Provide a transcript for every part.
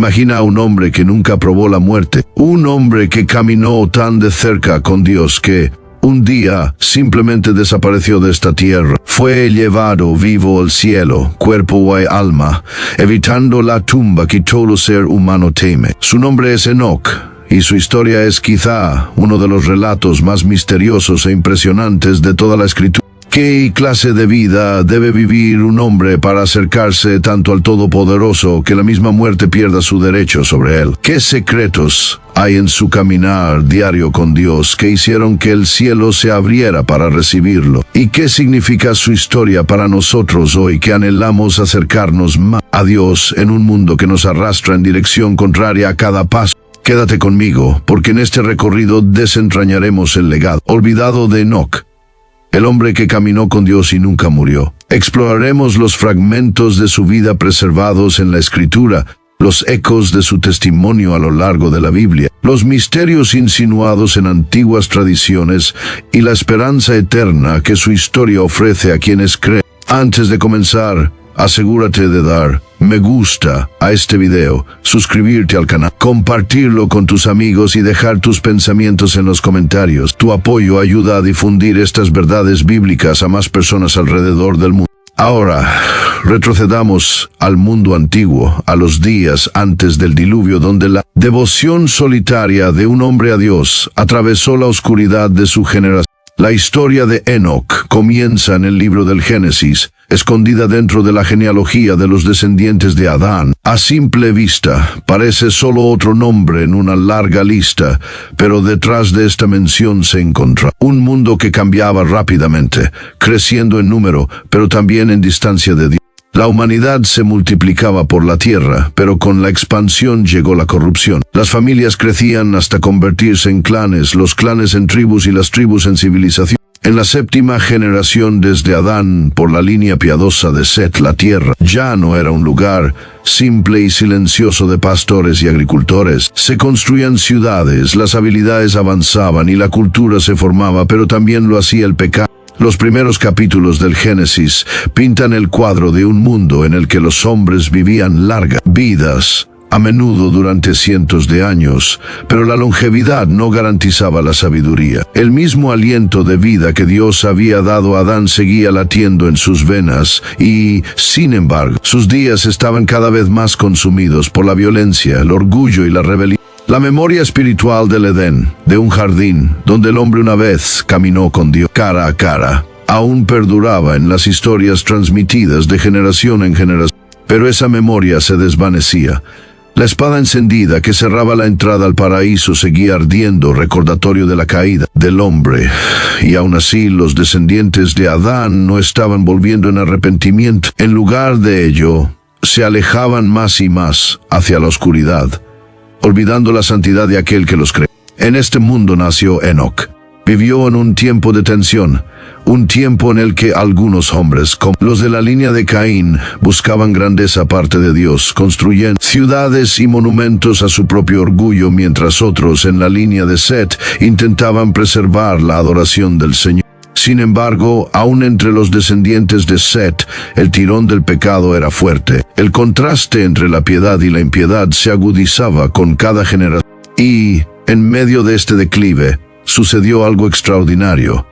Imagina a un hombre que nunca probó la muerte, un hombre que caminó tan de cerca con Dios que un día simplemente desapareció de esta tierra. Fue llevado vivo al cielo, cuerpo y alma, evitando la tumba que todo ser humano teme. Su nombre es Enoc, y su historia es quizá uno de los relatos más misteriosos e impresionantes de toda la Escritura. ¿Qué clase de vida debe vivir un hombre para acercarse tanto al Todopoderoso que la misma muerte pierda su derecho sobre él? ¿Qué secretos hay en su caminar diario con Dios que hicieron que el cielo se abriera para recibirlo? ¿Y qué significa su historia para nosotros hoy que anhelamos acercarnos más a Dios en un mundo que nos arrastra en dirección contraria a cada paso? Quédate conmigo, porque en este recorrido desentrañaremos el legado olvidado de Enoc, el hombre que caminó con Dios y nunca murió. Exploraremos los fragmentos de su vida preservados en la Escritura, los ecos de su testimonio a lo largo de la Biblia, los misterios insinuados en antiguas tradiciones y la esperanza eterna que su historia ofrece a quienes creen. Antes de comenzar, asegúrate de dar me gusta a este video, suscribirte al canal, compartirlo con tus amigos y dejar tus pensamientos en los comentarios. Tu apoyo ayuda a difundir estas verdades bíblicas a más personas alrededor del mundo. Ahora, retrocedamos al mundo antiguo, a los días antes del diluvio, donde la devoción solitaria de un hombre a Dios atravesó la oscuridad de su generación. La historia de Enoc comienza en el libro del Génesis, escondida dentro de la genealogía de los descendientes de Adán. A simple vista, parece solo otro nombre en una larga lista, pero detrás de esta mención se encontraba un mundo que cambiaba rápidamente, creciendo en número, pero también en distancia de Dios. La humanidad se multiplicaba por la tierra, pero con la expansión llegó la corrupción. Las familias crecían hasta convertirse en clanes, los clanes en tribus y las tribus en civilización. En la séptima generación desde Adán, por la línea piadosa de Set, la tierra ya no era un lugar simple y silencioso de pastores y agricultores. Se construían ciudades, las habilidades avanzaban y la cultura se formaba, pero también lo hacía el pecado. Los primeros capítulos del Génesis pintan el cuadro de un mundo en el que los hombres vivían largas vidas, a menudo durante cientos de años, pero la longevidad no garantizaba la sabiduría. El mismo aliento de vida que Dios había dado a Adán seguía latiendo en sus venas y, sin embargo, sus días estaban cada vez más consumidos por la violencia, el orgullo y la rebelión. La memoria espiritual del Edén, de un jardín donde el hombre una vez caminó con Dios cara a cara, aún perduraba en las historias transmitidas de generación en generación. Pero esa memoria se desvanecía. La espada encendida que cerraba la entrada al paraíso seguía ardiendo, recordatorio de la caída del hombre. Y aún así, los descendientes de Adán no estaban volviendo en arrepentimiento. En lugar de ello, se alejaban más y más hacia la oscuridad, olvidando la santidad de aquel que los creó. En este mundo nació Enoc. Vivió en un tiempo de tensión, un tiempo en el que algunos hombres, como los de la línea de Caín, buscaban grandeza aparte de Dios, construyendo ciudades y monumentos a su propio orgullo, mientras otros en la línea de Set intentaban preservar la adoración del Señor. Sin embargo, aún entre los descendientes de Set, el tirón del pecado era fuerte. El contraste entre la piedad y la impiedad se agudizaba con cada generación. Y, en medio de este declive, sucedió algo extraordinario.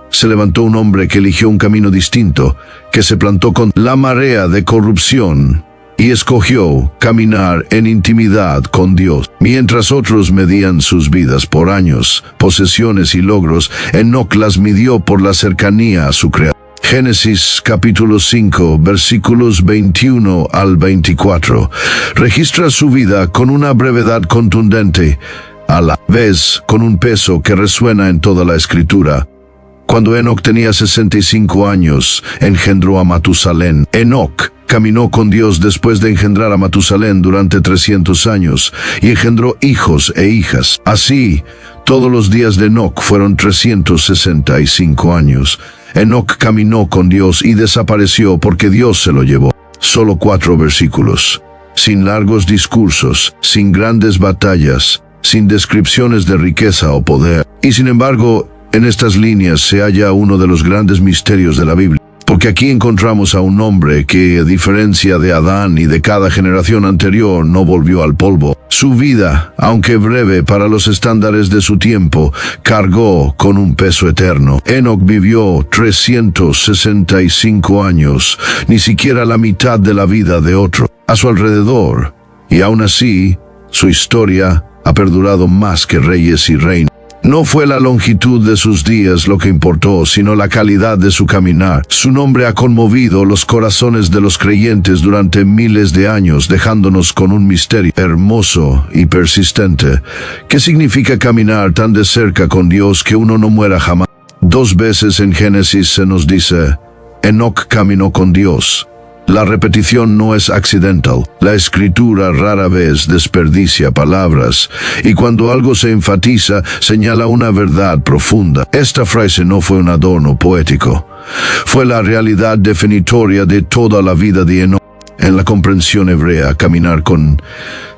Se levantó un hombre que eligió un camino distinto, que se plantó con la marea de corrupción y escogió caminar en intimidad con Dios. Mientras otros medían sus vidas por años, posesiones y logros, Enoc las midió por la cercanía a su Creador. Génesis capítulo 5, versículos 21 al 24, registra su vida con una brevedad contundente, a la vez con un peso que resuena en toda la Escritura. Cuando Enoc tenía 65 años, engendró a Matusalén. Enoc caminó con Dios después de engendrar a Matusalén durante 300 años y engendró hijos e hijas. Así, todos los días de Enoc fueron 365 años. Enoc caminó con Dios y desapareció porque Dios se lo llevó. Solo 4 versículos. Sin largos discursos, sin grandes batallas, sin descripciones de riqueza o poder. Y sin embargo, en estas líneas se halla uno de los grandes misterios de la Biblia. Porque aquí encontramos a un hombre que, a diferencia de Adán y de cada generación anterior, no volvió al polvo. Su vida, aunque breve para los estándares de su tiempo, cargó con un peso eterno. Enoc vivió 365 años, ni siquiera la mitad de la vida de otro, a su alrededor. Y aún así, su historia ha perdurado más que reyes y reinos. No fue la longitud de sus días lo que importó, sino la calidad de su caminar. Su nombre ha conmovido los corazones de los creyentes durante miles de años, dejándonos con un misterio hermoso y persistente. ¿Qué significa caminar tan de cerca con Dios que uno no muera jamás? 2 veces en Génesis se nos dice, Enoc caminó con Dios. La repetición no es accidental. La escritura rara vez desperdicia palabras, y cuando algo se enfatiza, señala una verdad profunda. Esta frase no fue un adorno poético. Fue la realidad definitoria de toda la vida de Enoc. En la comprensión hebrea, caminar con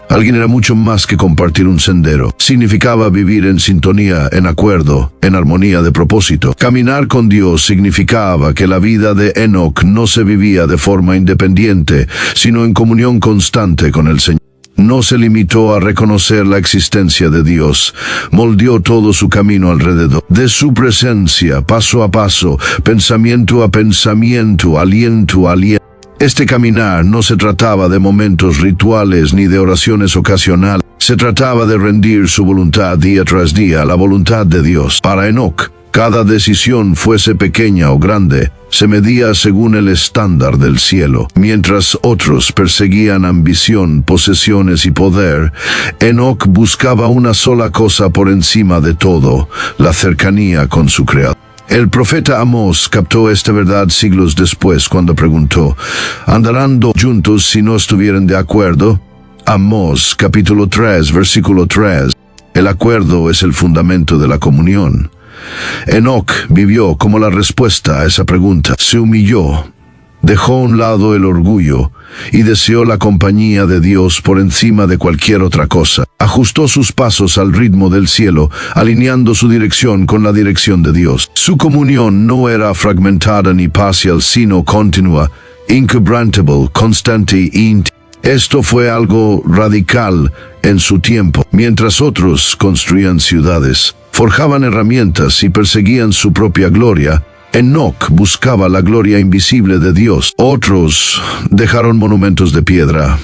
alguien era mucho más que compartir un sendero. Significaba vivir en sintonía, en acuerdo, en armonía de propósito. Caminar con Dios significaba que la vida de Enoc no se vivía de forma independiente, sino en comunión constante con el Señor. No se limitó a reconocer la existencia de Dios, moldeó todo su camino alrededor de su presencia, paso a paso, pensamiento a pensamiento, aliento a aliento. Este caminar no se trataba de momentos rituales ni de oraciones ocasionales. Se trataba de rendir su voluntad día tras día a la voluntad de Dios. Para Enoc, cada decisión, fuese pequeña o grande, se medía según el estándar del cielo. Mientras otros perseguían ambición, posesiones y poder, Enoc buscaba una sola cosa por encima de todo: la cercanía con su Creador. El profeta Amós captó esta verdad siglos después cuando preguntó, ¿andarán dos juntos si no estuvieran de acuerdo? Amós capítulo 3, versículo 3. El acuerdo es el fundamento de la comunión. Enoc vivió como la respuesta a esa pregunta. Se humilló, dejó a un lado el orgullo y deseó la compañía de Dios por encima de cualquier otra cosa. Ajustó sus pasos al ritmo del cielo, alineando su dirección con la dirección de Dios. Su comunión no era fragmentada ni parcial, sino continua, inquebrantable, constante e íntima. Esto fue algo radical en su tiempo. Mientras otros construían ciudades, forjaban herramientas y perseguían su propia gloria, Enoc buscaba la gloria invisible de Dios. Otros dejaron monumentos de piedra.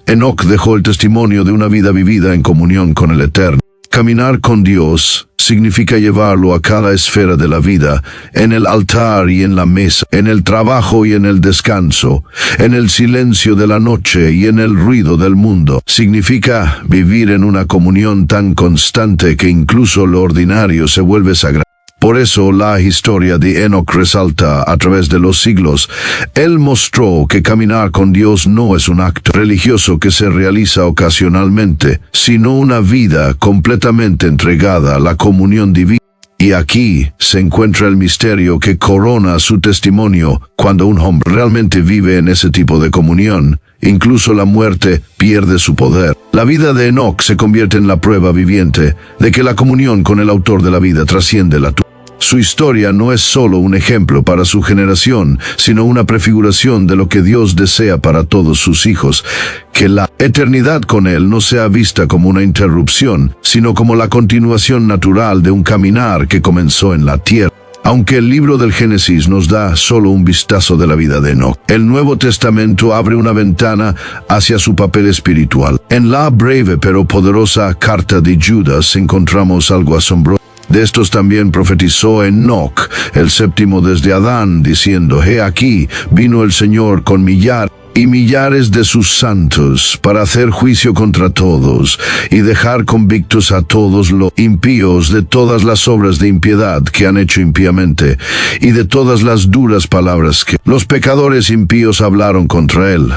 Enoc dejó el testimonio de una vida vivida en comunión con el Eterno. Caminar con Dios significa llevarlo a cada esfera de la vida, en el altar y en la mesa, en el trabajo y en el descanso, en el silencio de la noche y en el ruido del mundo. Significa vivir en una comunión tan constante que incluso lo ordinario se vuelve sagrado. Por eso la historia de Enoc resalta a través de los siglos. Él mostró que caminar con Dios no es un acto religioso que se realiza ocasionalmente, sino una vida completamente entregada a la comunión divina. Y aquí se encuentra el misterio que corona su testimonio. Cuando un hombre realmente vive en ese tipo de comunión, incluso la muerte pierde su poder. La vida de Enoc se convierte en la prueba viviente de que la comunión con el autor de la vida trasciende la tumba. Su historia no es solo un ejemplo para su generación, sino una prefiguración de lo que Dios desea para todos sus hijos: que la eternidad con Él no sea vista como una interrupción, sino como la continuación natural de un caminar que comenzó en la tierra. Aunque el libro del Génesis nos da solo un vistazo de la vida de Enoc, el Nuevo Testamento abre una ventana hacia su papel espiritual. En la breve pero poderosa carta de Judas encontramos algo asombroso. De estos también profetizó Enoc, el séptimo desde Adán, diciendo: He aquí, vino el Señor con millares y millares de sus santos, para hacer juicio contra todos, y dejar convictos a todos los impíos de todas las obras de impiedad que han hecho impíamente, y de todas las duras palabras que los pecadores impíos hablaron contra él.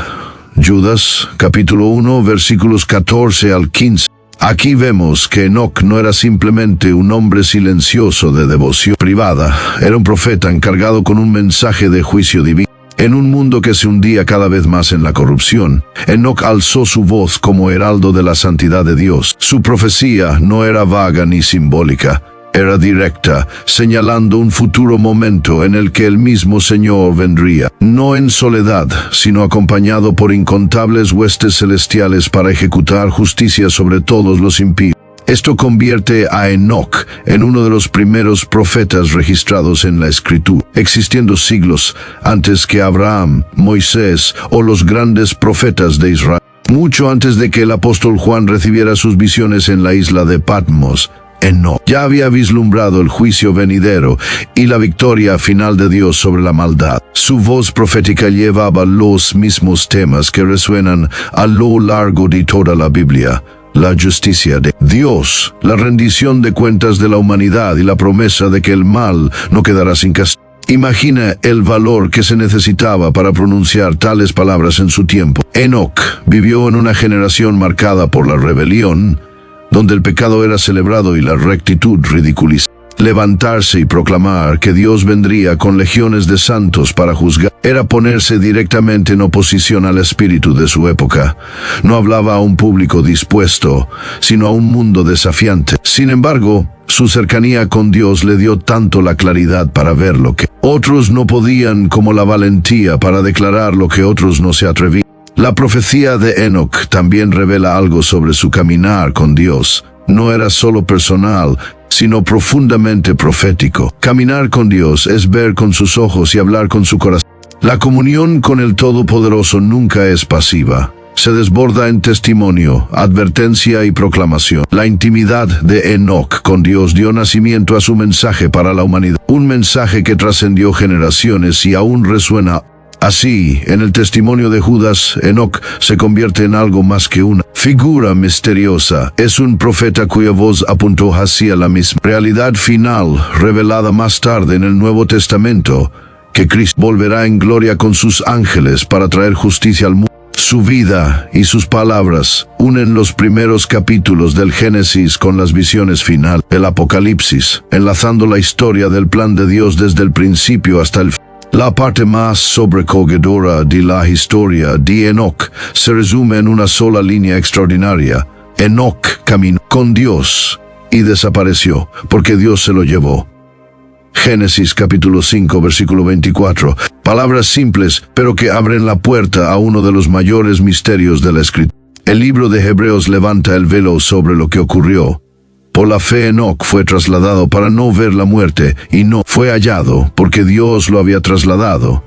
Judas, capítulo 1, versículos 14 al 15. Aquí vemos que Enoc no era simplemente un hombre silencioso de devoción privada, era un profeta encargado con un mensaje de juicio divino. En un mundo que se hundía cada vez más en la corrupción, Enoc alzó su voz como heraldo de la santidad de Dios. Su profecía no era vaga ni simbólica, era directa, señalando un futuro momento en el que el mismo Señor vendría, no en soledad, sino acompañado por incontables huestes celestiales para ejecutar justicia sobre todos los impíos. Esto convierte a Enoc en uno de los primeros profetas registrados en la Escritura, existiendo siglos antes que Abraham, Moisés o los grandes profetas de Israel. Mucho antes de que el apóstol Juan recibiera sus visiones en la isla de Patmos, Enoc ya había vislumbrado el juicio venidero y la victoria final de Dios sobre la maldad. Su voz profética llevaba los mismos temas que resuenan a lo largo de toda la Biblia: la justicia de Dios, la rendición de cuentas de la humanidad y la promesa de que el mal no quedará sin castigo. Imagina el valor que se necesitaba para pronunciar tales palabras en su tiempo. Enoc vivió en una generación marcada por la rebelión, donde el pecado era celebrado y la rectitud ridiculizada. Levantarse y proclamar que Dios vendría con legiones de santos para juzgar era ponerse directamente en oposición al espíritu de su época. No hablaba a un público dispuesto, sino a un mundo desafiante. Sin embargo, su cercanía con Dios le dio tanto la claridad para ver lo que otros no podían, como la valentía para declarar lo que otros no se atrevían. La profecía de Enoc también revela algo sobre su caminar con Dios. No era solo personal, sino profundamente profético. Caminar con Dios es ver con sus ojos y hablar con su corazón. La comunión con el Todopoderoso nunca es pasiva. Se desborda en testimonio, advertencia y proclamación. La intimidad de Enoc con Dios dio nacimiento a su mensaje para la humanidad. Un mensaje que trascendió generaciones y aún resuena. Así, en el testimonio de Judas, Enoc se convierte en algo más que una figura misteriosa. Es un profeta cuya voz apuntó hacia la misma realidad final, revelada más tarde en el Nuevo Testamento, que Cristo volverá en gloria con sus ángeles para traer justicia al mundo. Su vida y sus palabras unen los primeros capítulos del Génesis con las visiones finales del Apocalipsis, enlazando la historia del plan de Dios desde el principio hasta el fin. La parte más sobrecogedora de la historia de Enoc se resume en una sola línea extraordinaria. Enoc caminó con Dios y desapareció, porque Dios se lo llevó. Génesis capítulo 5, versículo 24. Palabras simples, pero que abren la puerta a uno de los mayores misterios de la Escritura. El libro de Hebreos levanta el velo sobre lo que ocurrió. Por la fe Enoc fue trasladado para no ver la muerte, y no fue hallado, porque Dios lo había trasladado.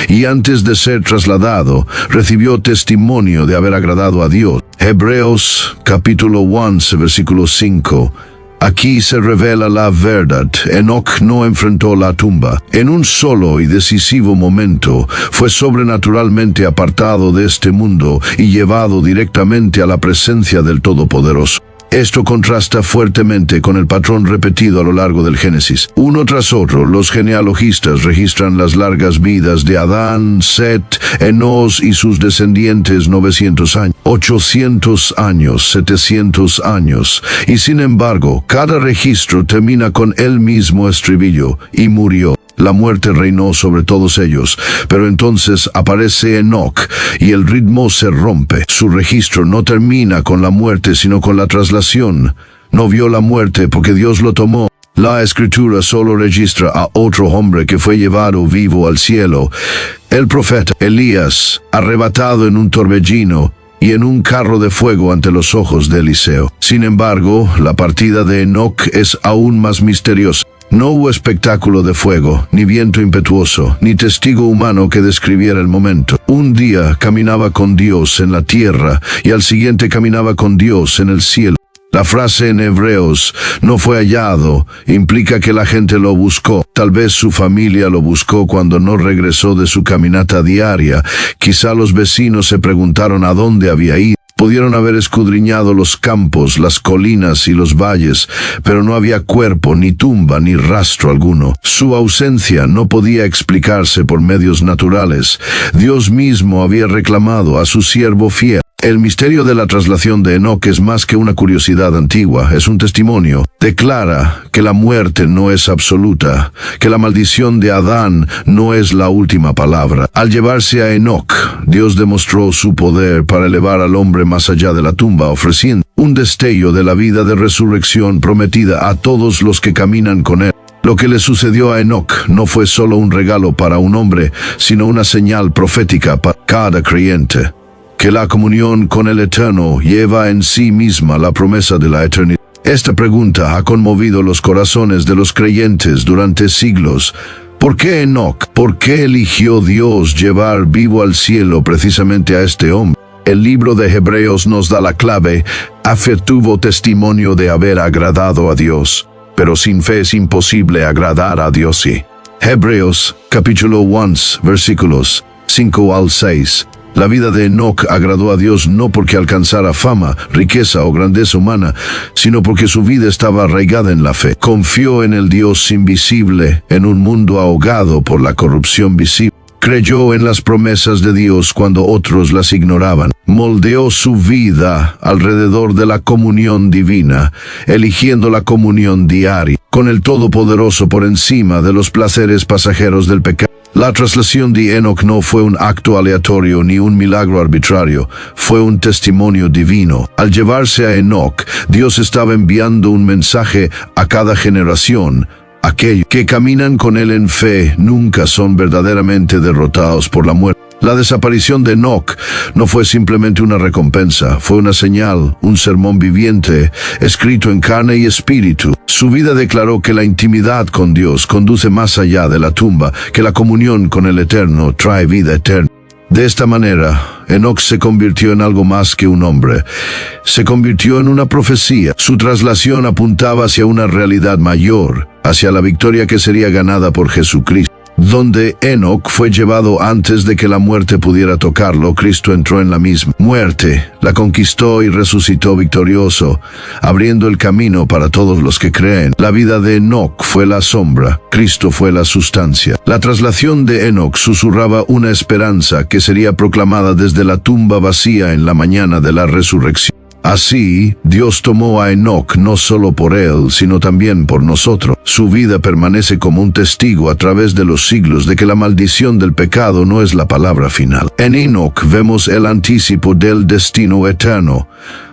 Y antes de ser trasladado, recibió testimonio de haber agradado a Dios. Hebreos capítulo 11, versículo 5. Aquí se revela la verdad. Enoc no enfrentó la tumba. En un solo y decisivo momento, fue sobrenaturalmente apartado de este mundo y llevado directamente a la presencia del Todopoderoso. Esto contrasta fuertemente con el patrón repetido a lo largo del Génesis. Uno tras otro, los genealogistas registran las largas vidas de Adán, Set, Enos y sus descendientes: 900 años, 800 años, 700 años. Y sin embargo, cada registro termina con el mismo estribillo: y murió. La muerte reinó sobre todos ellos, pero entonces aparece Enoc y el ritmo se rompe. Su registro no termina con la muerte, sino con la traslación. No vio la muerte porque Dios lo tomó. La Escritura solo registra a otro hombre que fue llevado vivo al cielo: el profeta Elías, arrebatado en un torbellino y en un carro de fuego ante los ojos de Eliseo. Sin embargo, la partida de Enoc es aún más misteriosa. No hubo espectáculo de fuego, ni viento impetuoso, ni testigo humano que describiera el momento. Un día caminaba con Dios en la tierra y al siguiente caminaba con Dios en el cielo. La frase en Hebreos, no fue hallado, implica que la gente lo buscó. Tal vez su familia lo buscó cuando no regresó de su caminata diaria. Quizá los vecinos se preguntaron a dónde había ido. Pudieron haber escudriñado los campos, las colinas y los valles, pero no había cuerpo, ni tumba, ni rastro alguno. Su ausencia no podía explicarse por medios naturales. Dios mismo había reclamado a su siervo fiel. El misterio de la traslación de Enoc es más que una curiosidad antigua, es un testimonio. Declara que la muerte no es absoluta, que la maldición de Adán no es la última palabra. Al llevarse a Enoc, Dios demostró su poder para elevar al hombre más allá de la tumba, ofreciendo un destello de la vida de resurrección prometida a todos los que caminan con él. Lo que le sucedió a Enoc no fue solo un regalo para un hombre, sino una señal profética para cada creyente, que la comunión con el Eterno lleva en sí misma la promesa de la eternidad. Esta pregunta ha conmovido los corazones de los creyentes durante siglos. ¿Por qué Enoc? ¿Por qué eligió Dios llevar vivo al cielo precisamente a este hombre? El libro de Hebreos nos da la clave. La fe tuvo testimonio de haber agradado a Dios, pero sin fe es imposible agradar a Dios. Sí. Hebreos, capítulo 1, versículos 5 al 6. La vida de Enoc agradó a Dios no porque alcanzara fama, riqueza o grandeza humana, sino porque su vida estaba arraigada en la fe. Confió en el Dios invisible en un mundo ahogado por la corrupción visible. Creyó en las promesas de Dios cuando otros las ignoraban. Moldeó su vida alrededor de la comunión divina, eligiendo la comunión diaria con el Todopoderoso por encima de los placeres pasajeros del pecado. La traslación de Enoc no fue un acto aleatorio ni un milagro arbitrario, fue un testimonio divino. Al llevarse a Enoc, Dios estaba enviando un mensaje a cada generación. Aquellos que caminan con él en fe nunca son verdaderamente derrotados por la muerte. La desaparición de Enoc no fue simplemente una recompensa, fue una señal, un sermón viviente, escrito en carne y espíritu. Su vida declaró que la intimidad con Dios conduce más allá de la tumba, que la comunión con el Eterno trae vida eterna. De esta manera, Enoc se convirtió en algo más que un hombre. Se convirtió en una profecía. Su traslación apuntaba hacia una realidad mayor, hacia la victoria que sería ganada por Jesucristo. Donde Enoc fue llevado antes de que la muerte pudiera tocarlo, Cristo entró en la misma muerte, la conquistó y resucitó victorioso, abriendo el camino para todos los que creen. La vida de Enoc fue la sombra, Cristo fue la sustancia. La traslación de Enoc susurraba una esperanza que sería proclamada desde la tumba vacía en la mañana de la resurrección. Así, Dios tomó a Enoc no solo por él, sino también por nosotros. Su vida permanece como un testigo a través de los siglos de que la maldición del pecado no es la palabra final. En Enoc vemos el anticipo del destino eterno,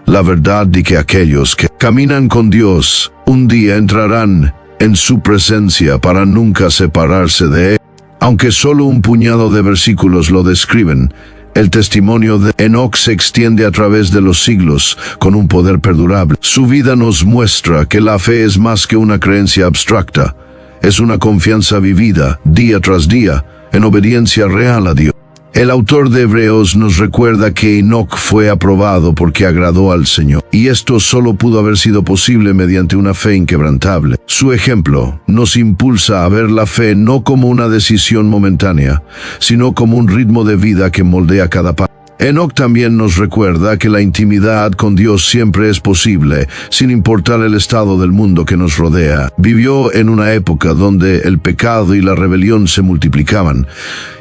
la verdad de que aquellos que caminan con Dios un día entrarán en su presencia para nunca separarse de él. Aunque solo un puñado de versículos lo describen, el testimonio de Enoc se extiende a través de los siglos con un poder perdurable. Su vida nos muestra que la fe es más que una creencia abstracta, es una confianza vivida día tras día en obediencia real a Dios. El autor de Hebreos nos recuerda que Enoc fue aprobado porque agradó al Señor, y esto solo pudo haber sido posible mediante una fe inquebrantable. Su ejemplo nos impulsa a ver la fe no como una decisión momentánea, sino como un ritmo de vida que moldea cada paso. Enoc también nos recuerda que la intimidad con Dios siempre es posible, sin importar el estado del mundo que nos rodea. Vivió en una época donde el pecado y la rebelión se multiplicaban,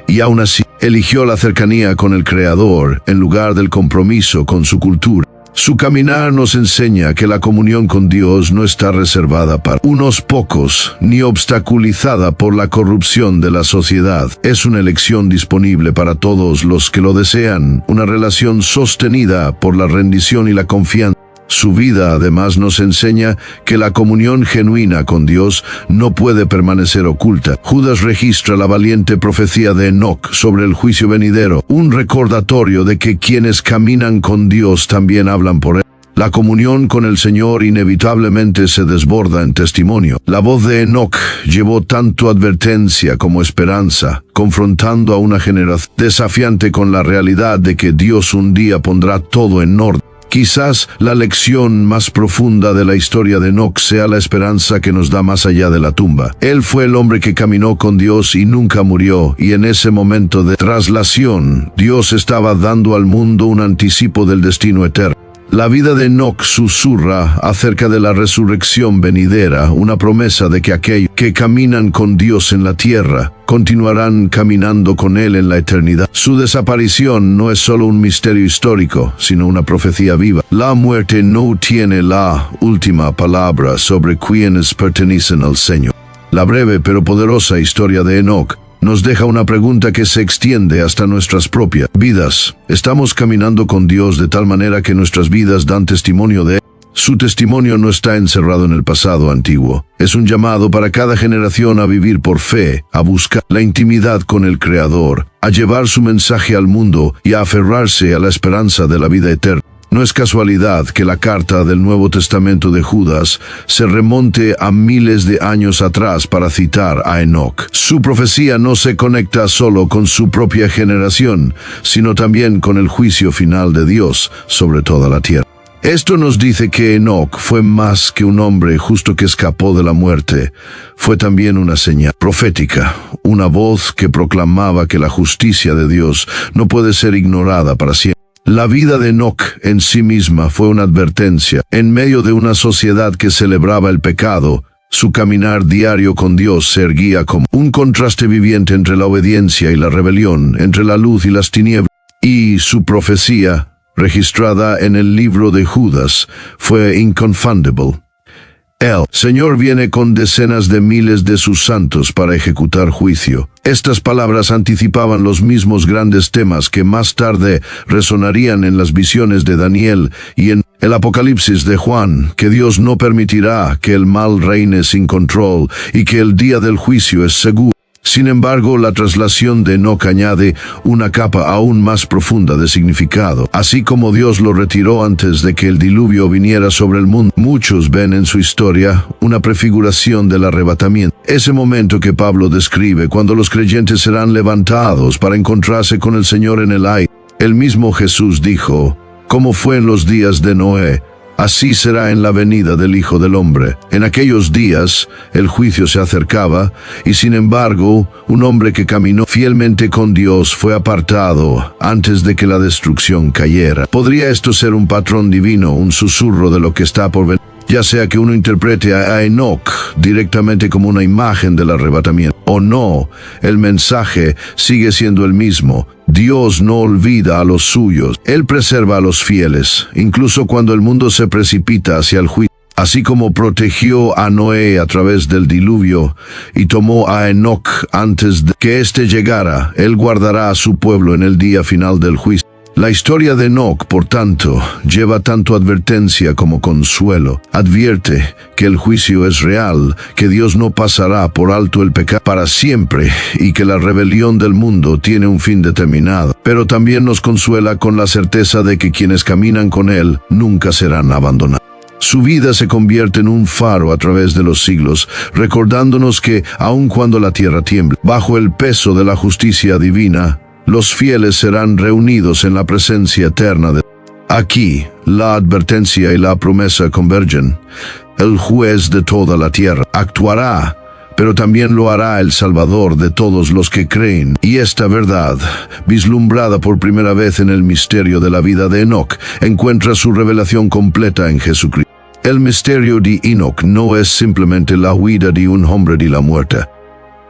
y aún así eligió la cercanía con el Creador en lugar del compromiso con su cultura. Su caminar nos enseña que la comunión con Dios no está reservada para unos pocos, ni obstaculizada por la corrupción de la sociedad. Es una elección disponible para todos los que lo desean, una relación sostenida por la rendición y la confianza. Su vida además nos enseña que la comunión genuina con Dios no puede permanecer oculta. Judas registra la valiente profecía de Enoc sobre el juicio venidero, un recordatorio de que quienes caminan con Dios también hablan por él. La comunión con el Señor inevitablemente se desborda en testimonio. La voz de Enoc llevó tanto advertencia como esperanza, confrontando a una generación desafiante con la realidad de que Dios un día pondrá todo en orden. Quizás la lección más profunda de la historia de Enoc sea la esperanza que nos da más allá de la tumba. Él fue el hombre que caminó con Dios y nunca murió, y en ese momento de traslación, Dios estaba dando al mundo un anticipo del destino eterno. La vida de Enoc susurra acerca de la resurrección venidera, una promesa de que aquellos que caminan con Dios en la tierra continuarán caminando con Él en la eternidad. Su desaparición no es solo un misterio histórico, sino una profecía viva. La muerte no tiene la última palabra sobre quienes pertenecen al Señor. La breve pero poderosa historia de Enoc nos deja una pregunta que se extiende hasta nuestras propias vidas. ¿Estamos caminando con Dios de tal manera que nuestras vidas dan testimonio de Él? Su testimonio no está encerrado en el pasado antiguo. Es un llamado para cada generación a vivir por fe, a buscar la intimidad con el Creador, a llevar su mensaje al mundo y a aferrarse a la esperanza de la vida eterna. No es casualidad que la carta del Nuevo Testamento de Judas se remonte a miles de años atrás para citar a Enoc. Su profecía no se conecta solo con su propia generación, sino también con el juicio final de Dios sobre toda la tierra. Esto nos dice que Enoc fue más que un hombre justo que escapó de la muerte. Fue también una señal profética, una voz que proclamaba que la justicia de Dios no puede ser ignorada para siempre. La vida de Enoc en sí misma fue una advertencia. En medio de una sociedad que celebraba el pecado, su caminar diario con Dios se erguía como un contraste viviente entre la obediencia y la rebelión, entre la luz y las tinieblas. Y su profecía, registrada en el libro de Judas, fue inconfundible. El Señor viene con decenas de miles de sus santos para ejecutar juicio. Estas palabras anticipaban los mismos grandes temas que más tarde resonarían en las visiones de Daniel y en el Apocalipsis de Juan, que Dios no permitirá que el mal reine sin control y que el día del juicio es seguro. Sin embargo, la traslación de Enoc añade una capa aún más profunda de significado. Así como Dios lo retiró antes de que el diluvio viniera sobre el mundo, muchos ven en su historia una prefiguración del arrebatamiento. Ese momento que Pablo describe cuando los creyentes serán levantados para encontrarse con el Señor en el aire. El mismo Jesús dijo, como fue en los días de Noé, así será en la venida del Hijo del Hombre. En aquellos días, el juicio se acercaba, y sin embargo, un hombre que caminó fielmente con Dios fue apartado antes de que la destrucción cayera. ¿Podría esto ser un patrón divino, un susurro de lo que está por venir? Ya sea que uno interprete a Enoc directamente como una imagen del arrebatamiento o no, el mensaje sigue siendo el mismo. Dios no olvida a los suyos. Él preserva a los fieles, incluso cuando el mundo se precipita hacia el juicio. Así como protegió a Noé a través del diluvio y tomó a Enoc antes de que éste llegara, Él guardará a su pueblo en el día final del juicio. La historia de Enoc, por tanto, lleva tanto advertencia como consuelo. Advierte que el juicio es real, que Dios no pasará por alto el pecado para siempre y que la rebelión del mundo tiene un fin determinado. Pero también nos consuela con la certeza de que quienes caminan con Él nunca serán abandonados. Su vida se convierte en un faro a través de los siglos, recordándonos que, aun cuando la tierra tiembla, bajo el peso de la justicia divina, los fieles serán reunidos en la presencia eterna de Dios. Aquí, la advertencia y la promesa convergen. El juez de toda la tierra actuará, pero también lo hará el Salvador de todos los que creen. Y esta verdad, vislumbrada por primera vez en el misterio de la vida de Enoc, encuentra su revelación completa en Jesucristo. El misterio de Enoc no es simplemente la huida de un hombre de la muerte.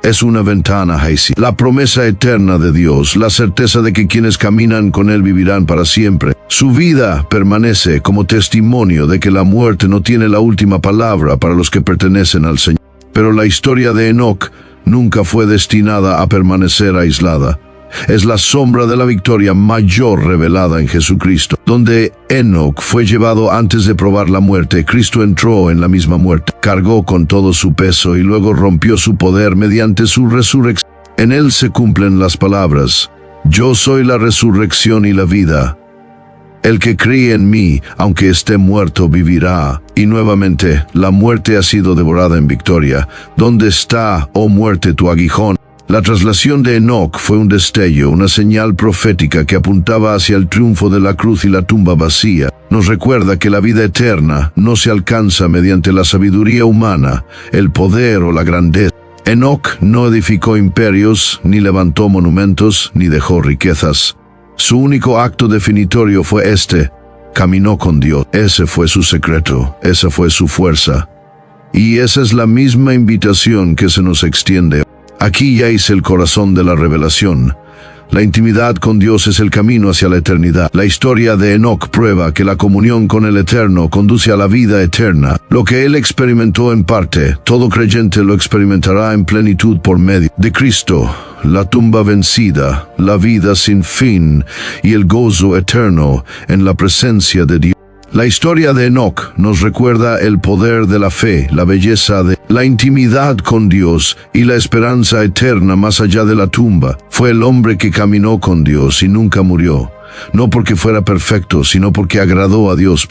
Es una ventana hacia la promesa eterna de Dios, la certeza de que quienes caminan con Él vivirán para siempre. Su vida permanece como testimonio de que la muerte no tiene la última palabra para los que pertenecen al Señor. Pero la historia de Enoc nunca fue destinada a permanecer aislada. Es la sombra de la victoria mayor revelada en Jesucristo. Donde Enoc fue llevado antes de probar la muerte, Cristo entró en la misma muerte, cargó con todo su peso y luego rompió su poder mediante su resurrección. En Él se cumplen las palabras: yo soy la resurrección y la vida. El que cree en mí, aunque esté muerto, vivirá. Y nuevamente, la muerte ha sido devorada en victoria. ¿Dónde está, oh muerte, tu aguijón? La traslación de Enoc fue un destello, una señal profética que apuntaba hacia el triunfo de la cruz y la tumba vacía. Nos recuerda que la vida eterna no se alcanza mediante la sabiduría humana, el poder o la grandeza. Enoc no edificó imperios, ni levantó monumentos, ni dejó riquezas. Su único acto definitorio fue caminó con Dios. Ese fue su secreto, esa fue su fuerza. Y esa es la misma invitación que se nos extiende. Aquí yace el corazón de la revelación. La intimidad con Dios es el camino hacia la eternidad. La historia de Enoc prueba que la comunión con el Eterno conduce a la vida eterna. Lo que él experimentó en parte, todo creyente lo experimentará en plenitud por medio de Cristo. La tumba vencida, la vida sin fin y el gozo eterno en la presencia de Dios. La historia de Enoc nos recuerda el poder de la fe, la belleza de la intimidad con Dios y la esperanza eterna más allá de la tumba. Fue el hombre que caminó con Dios y nunca murió, no porque fuera perfecto, sino porque agradó a Dios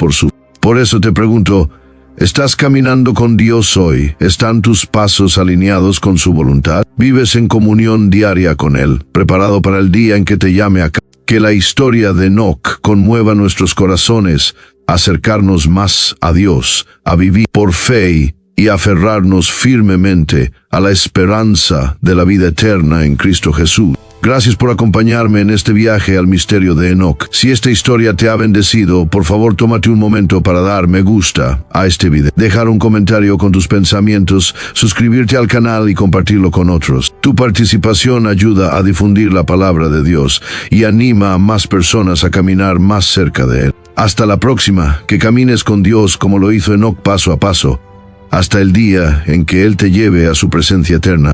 Por eso te pregunto, ¿estás caminando con Dios hoy? ¿Están tus pasos alineados con su voluntad? ¿Vives en comunión diaria con Él, preparado para el día en que te llame a casa? Que la historia de Enoc conmueva nuestros corazones, a acercarnos más a Dios, a vivir por fe y aferrarnos firmemente a la esperanza de la vida eterna en Cristo Jesús. Gracias por acompañarme en este viaje al misterio de Enoc. Si esta historia te ha bendecido, por favor tómate un momento para dar me gusta a este video, dejar un comentario con tus pensamientos, suscribirte al canal y compartirlo con otros. Tu participación ayuda a difundir la palabra de Dios y anima a más personas a caminar más cerca de Él. Hasta la próxima, que camines con Dios como lo hizo Enoc paso a paso, hasta el día en que Él te lleve a su presencia eterna.